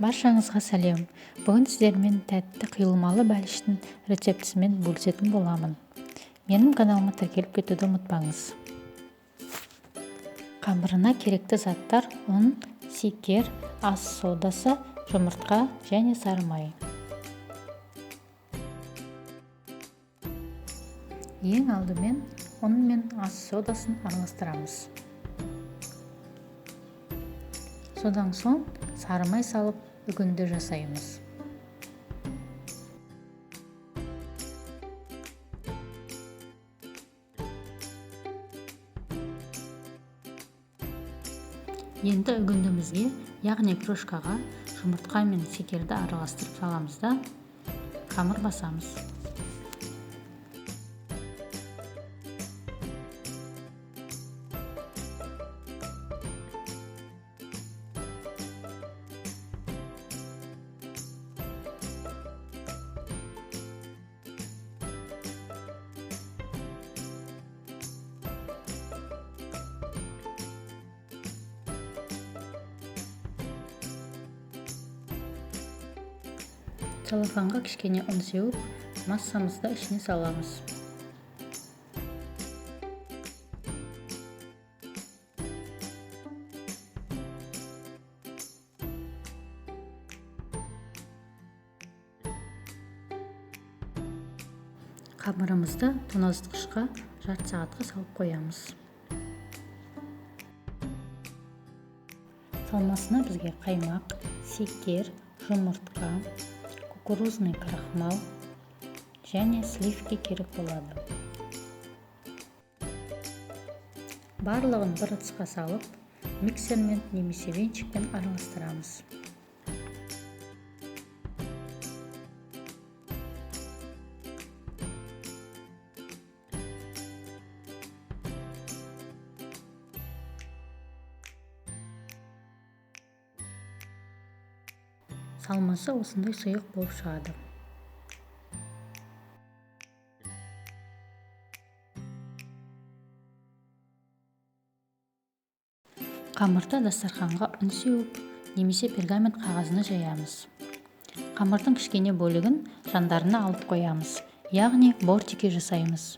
Баршаңызға сәлем. Бүгін сіздермен тәтті қиылмалы бәліштің рецептісімен бөлісетін боламын. Менің каналыма тіркеліп кетуді ұмытпаңыз. Қамырына керекті заттар: ұн, секер, ас содасы, жұмыртқа және сары май. Ең алдымен ұн мен ас содасын араластырамыз. Содан соң сары май салып үгінді жасаймыз. Енді үгіндімізге, яғни кружкаға жұмыртқа мен секерді араластырып саламыз да қамыр басамыз. Целлофанға кішкене ұн сеуіп, массамызды ішіне саламыз. Қамырымызды тоңазытқышқа жарты сағатқа салып қоямыз. Салмасына бізге қаймақ, секер, жұмыртқа, кукурузный крахмал және сливки керек болады. Барлығын бір ыдысқа салып, миксермен немесе венчикпен араластырамыз. Салмасы осындай сұйық болып шығады. Қамырды дастарханға ұн сеуіп, немесе пергамент қағазына жаямыз. Қамырдың кішкене бөлігін жандарына алып қоямыз, яғни бортики жасаймыз.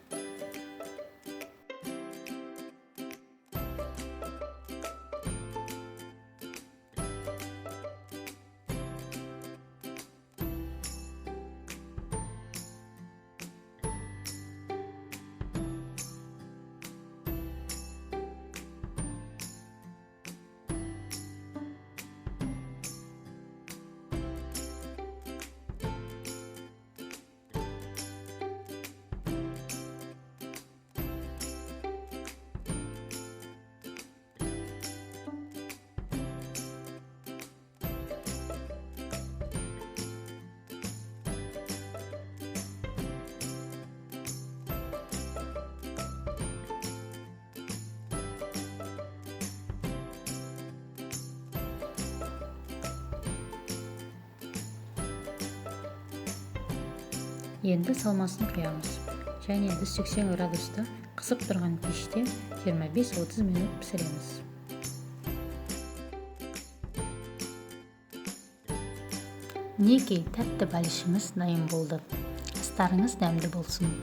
Енді салмасын құямыз және 180 градуста қызып тұрған пеште 25-30 минут пісіреміз. Мінекей тәтті бәлішіміз дайын болды. Астарыңыз дәмді болсын.